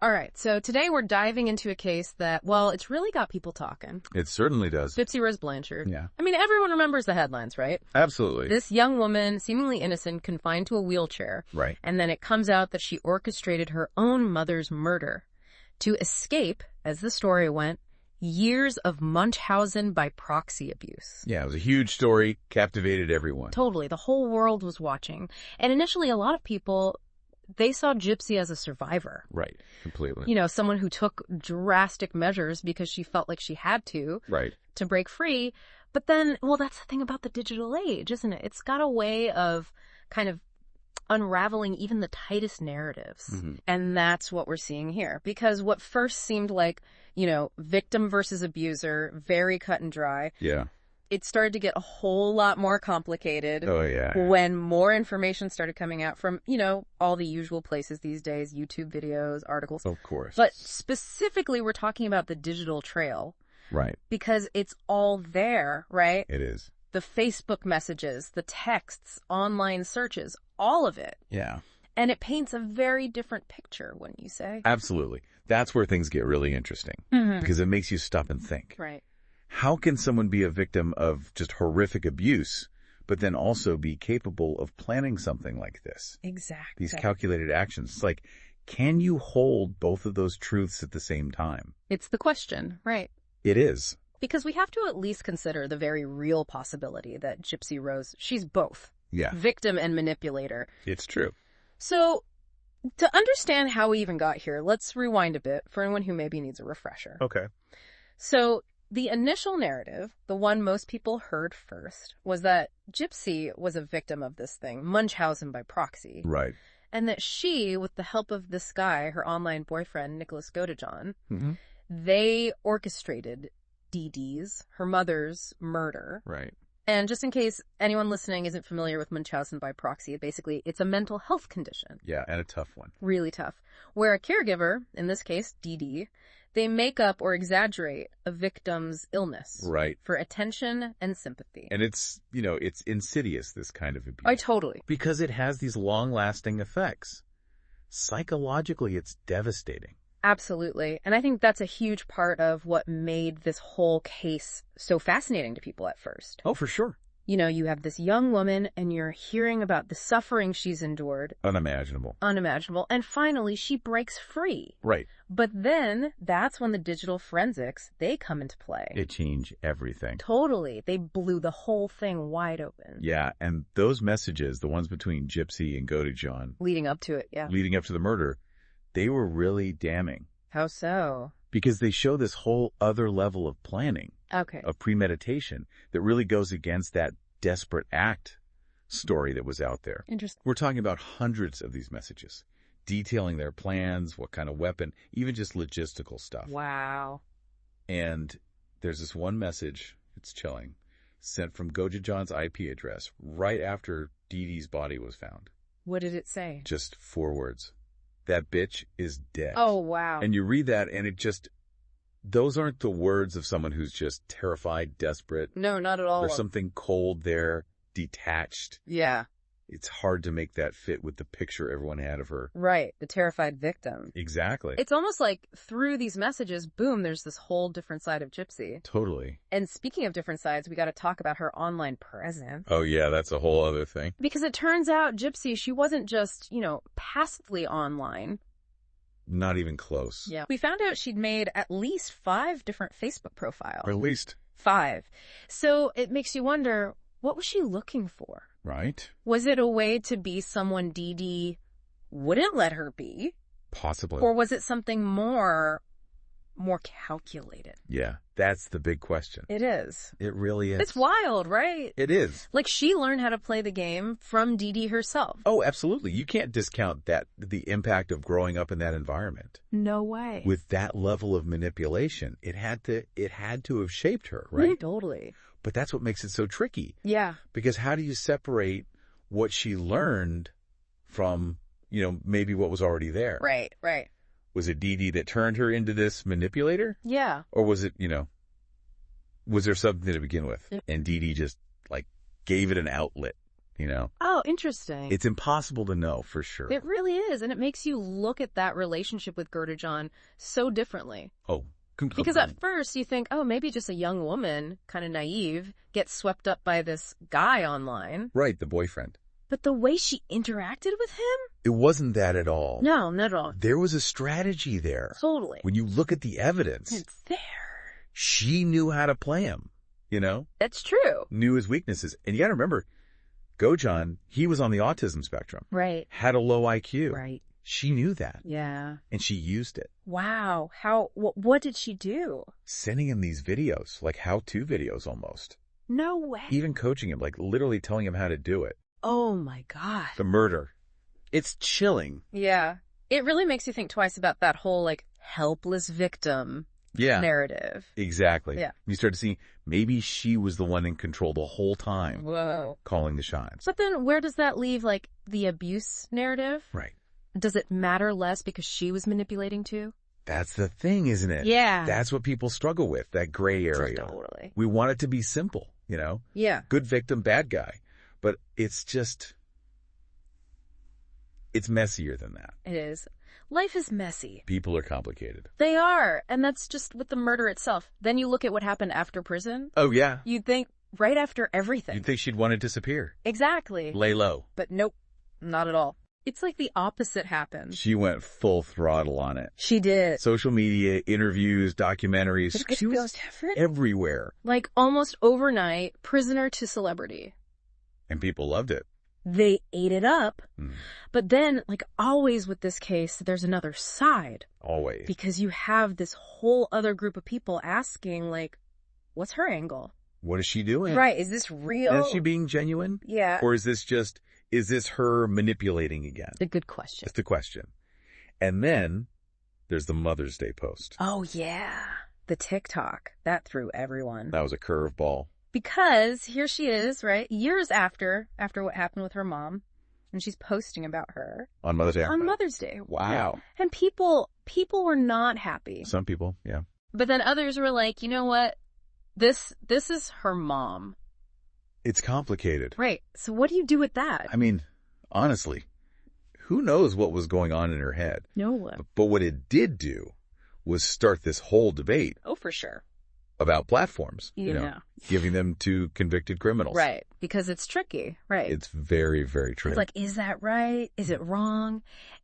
All right, so today we're diving into a case that, well, it's really got people talking. It certainly does. Gypsy Rose Blanchard. Yeah. I mean, everyone remembers the headlines, right? Absolutely. This young woman, seemingly innocent, confined to a wheelchair. Right. And then it comes out that she orchestrated her own mother's murder to escape, as the story went, years of Munchausen by proxy abuse. Yeah, it was a huge story, captivated everyone. Totally. The whole world was watching. And initially, a lot of people, they saw Gypsy as a survivor. Right, completely. You know, someone who took drastic measures because she felt like she had to break free. But then, well, that's the thing about the digital age, isn't it? It's got a way of kind of unraveling even the tightest narratives. Mm-hmm. And that's what we're seeing here. Because what first seemed like, you know, victim versus abuser, very cut and dry. Yeah. It started to get a whole lot more complicated. Oh, yeah. When more information started coming out from, you know, all the usual places these days, YouTube videos, articles. Of course. But specifically, we're talking about the digital trail. Right. Because it's all there, right? It is. The Facebook messages, the texts, online searches, all of it. Yeah. And it paints a very different picture, wouldn't you say? Absolutely. That's where things get really interesting. Mm-hmm. Because it makes you stop and think. Right. How can someone be a victim of just horrific abuse, but then also be capable of planning something like this? Exactly. These calculated actions. It's like, can you hold both of those truths at the same time? It's the question, right? It is. Because we have to at least consider the very real possibility that Gypsy Rose, she's both. Yeah. Victim and manipulator. It's true. So, to understand how we even got here, let's rewind a bit for anyone who maybe needs a refresher. Okay. So, the initial narrative, the one most people heard first, was that Gypsy was a victim of this thing, Munchausen by proxy. Right. And that she, with the help of this guy, her online boyfriend, Nicholas Godejohn, they orchestrated Dee Dee's, her mother's, murder. Right. And just in case anyone listening isn't familiar with Munchausen by proxy, basically it's a mental health condition. Yeah, and a tough one. Really tough. Where a caregiver, in this case Dee Dee, they make up or exaggerate a victim's illness. Right. For attention and sympathy. And it's, you know, it's insidious, this kind of abuse. Oh, totally. Because it has these long-lasting effects. Psychologically, it's devastating. Absolutely. And I think that's a huge part of what made this whole case so fascinating to people at first. Oh, for sure. You know, you have this young woman and you're hearing about the suffering she's endured. Unimaginable. And finally, she breaks free. Right. But then that's when the digital forensics, they come into play. It changed everything. Totally. They blew the whole thing wide open. Yeah, and those messages, the ones between Gypsy and Godejohn, Leading up to it, yeah. leading up to the murder, they were really damning. How so? Because they show this whole other level of planning. Okay. Of premeditation that really goes against that desperate act story that was out there. Interesting. We're talking about hundreds of these messages, detailing their plans, what kind of weapon, even just logistical stuff. Wow. And there's this one message, it's chilling, sent from Godejohn's IP address right after Dee Dee's body was found. What did it say? Just 4 words. That bitch is dead. Oh, wow. And you read that and it just, those aren't the words of someone who's just terrified, desperate. No, not at all. There's something cold there, detached. Yeah. It's hard to make that fit with the picture everyone had of her. Right. The terrified victim. Exactly. It's almost like through these messages, boom, there's this whole different side of Gypsy. Totally. And speaking of different sides, we got to talk about her online presence. Oh, yeah, that's a whole other thing. Because it turns out Gypsy, she wasn't just, you know, passively online. Not even close. Yeah. We found out she'd made at least 5 different Facebook profiles. Or at least 5. So it makes you wonder, what was she looking for? Right. Was it a way to be someone Dee Dee wouldn't let her be? Possibly. Or was it something more calculated? Yeah, that's the big question. It is. It really is. It's wild, right? It is. Like, she learned how to play the game from Dee Dee herself. Oh, absolutely. You can't discount that, the impact of growing up in that environment. No way. With that level of manipulation, it had to have shaped her, right? Totally. But that's what makes it so tricky. Yeah. Because how do you separate what she learned from, you know, maybe what was already there? Right, right. Was it Dee Dee that turned her into this manipulator? Yeah. Or was it, you know, was there something to begin with? And Dee Dee just, like, gave it an outlet, you know? Oh, Oh, interesting. It's impossible to know for sure. It really is. And it makes you look at that relationship with Godejohn so differently. Oh, completely. Because at first you think, oh, maybe just a young woman, kind of naive, gets swept up by this guy online. Right, the boyfriend. But the way she interacted with him? It wasn't that at all. No, not at all. There was a strategy there. Totally. When you look at the evidence. It's there. She knew how to play him, you know? That's true. Knew his weaknesses. And you got to remember, Godejohn, he was on the autism spectrum. Right. Had a low IQ. Right. She knew that. Yeah. And she used it. Wow. What did she do? Sending him these videos, like how-to videos almost. No way. Even coaching him, like literally telling him how to do it. Oh my God. The murder. It's chilling. Yeah. It really makes you think twice about that whole like helpless victim narrative. Exactly. Yeah. You start to see maybe she was the one in control the whole time. Whoa. Calling the shots. But then where does that leave like the abuse narrative? Right. Does it matter less because she was manipulating too? That's the thing, isn't it? Yeah. That's what people struggle with, that gray area. Totally. We want it to be simple, you know? Yeah. Good victim, bad guy. But it's messier than that. It is. Life is messy. People are complicated. They are. And that's just with the murder itself. Then you look at what happened after prison. Oh, yeah. You'd think right after everything. You'd think she'd want to disappear. Exactly. Lay low. But nope, not at all. It's like the opposite happened. She went full throttle on it. She did. Social media, interviews, documentaries. But it feels different. Everywhere. Like almost overnight, prisoner to celebrity. And people loved it. They ate it up. But then, like always with this case, there's another side. Always. Because you have this whole other group of people asking, like, what's her angle? What is she doing? Right. Is this real? Is she being genuine? Yeah. Or is this her manipulating again? A good question. That's the question. And then there's the Mother's Day post. Oh, yeah. The TikTok. That threw everyone. That was a curveball. Because here she is, right? Years after what happened with her mom. And she's posting about her. On Mother's Day. On Mother's Day. Wow. Yeah. And people were not happy. Some people, yeah. But then others were like, you know what? This is her mom. It's complicated. Right. So what do you do with that? I mean, honestly, who knows what was going on in her head? No one. But what it did do was start this whole debate. Oh, for sure. About platforms, Yeah. you know, giving them to convicted criminals. Right. Because it's tricky. Right. It's very, very tricky. It's like, is that right? Is it wrong?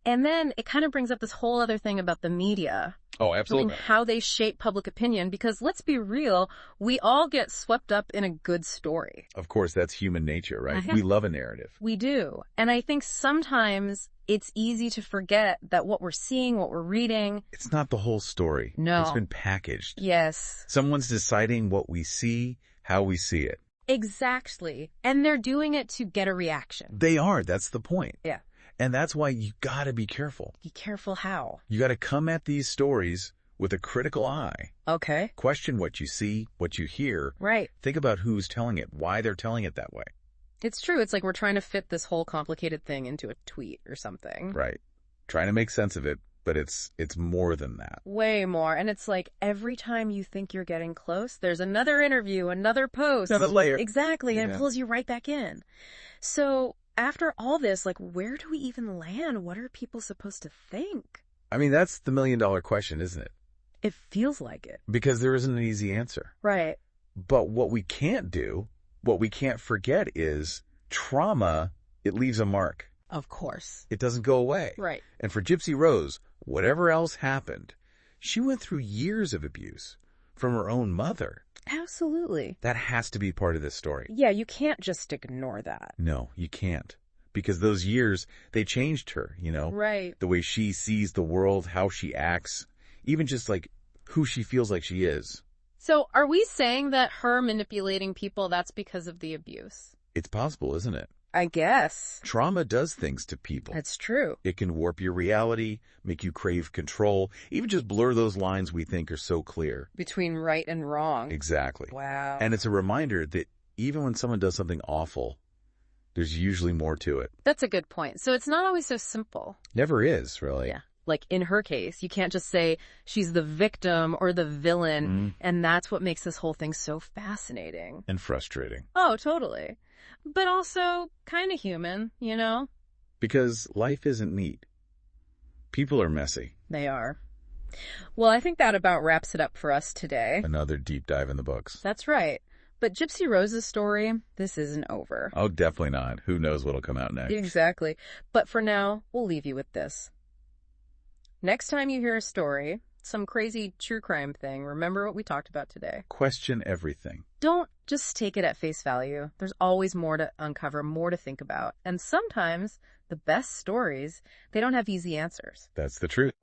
And then it kind of brings up this whole other thing about the media. Oh, absolutely. And how they shape public opinion. Because let's be real, we all get swept up in a good story. Of course, that's human nature, right? We love a narrative. We do. And I think sometimes it's easy to forget that what we're seeing, what we're reading. It's not the whole story. No. It's been packaged. Yes. Someone's deciding what we see, how we see it. Exactly. And they're doing it to get a reaction. They are. That's the point. Yeah. And that's why you gotta be careful. Be careful how? You gotta come at these stories with a critical eye. Okay. Question what you see, what you hear. Right. Think about who's telling it, why they're telling it that way. It's true. It's like we're trying to fit this whole complicated thing into a tweet or something. Right. Trying to make sense of it, but it's more than that. Way more. And it's like every time you think you're getting close, there's another interview, another post. Another layer. Exactly. And it pulls you right back in. So after all this, like, where do we even land? What are people supposed to think? I mean, that's the $1 million question, isn't it? It feels like it. Because there isn't an easy answer. Right. But what we can't do, what we can't forget is trauma, it leaves a mark. Of course. It doesn't go away. Right. And for Gypsy Rose, whatever else happened, she went through years of abuse from her own mother. Absolutely. That has to be part of this story. Yeah, you can't just ignore that. No, you can't. Because those years, they changed her, you know? Right. The way she sees the world, how she acts, even just like who she feels like she is. So are we saying that her manipulating people, that's because of the abuse? It's possible, isn't it? I guess. Trauma does things to people. That's true. It can warp your reality, make you crave control, even just blur those lines we think are so clear. Between right and wrong. Exactly. Wow. And it's a reminder that even when someone does something awful, there's usually more to it. That's a good point. So it's not always so simple. Never is, really. Yeah. Like in her case, you can't just say she's the victim or the villain, and that's what makes this whole thing so fascinating. And frustrating. Oh, totally. but also kind of human, you know? Because life isn't neat. People are messy. They are. Well, I think that about wraps it up for us today. Another deep dive in the books. That's right. But Gypsy Rose's story, this isn't over. Oh, definitely not. Who knows what'll come out next? Exactly. But for now, we'll leave you with this. Next time you hear a story, some crazy true crime thing, remember what we talked about today. Question everything. Don't just take it at face value. There's always more to uncover, more to think about. And sometimes the best stories, they don't have easy answers. That's the truth.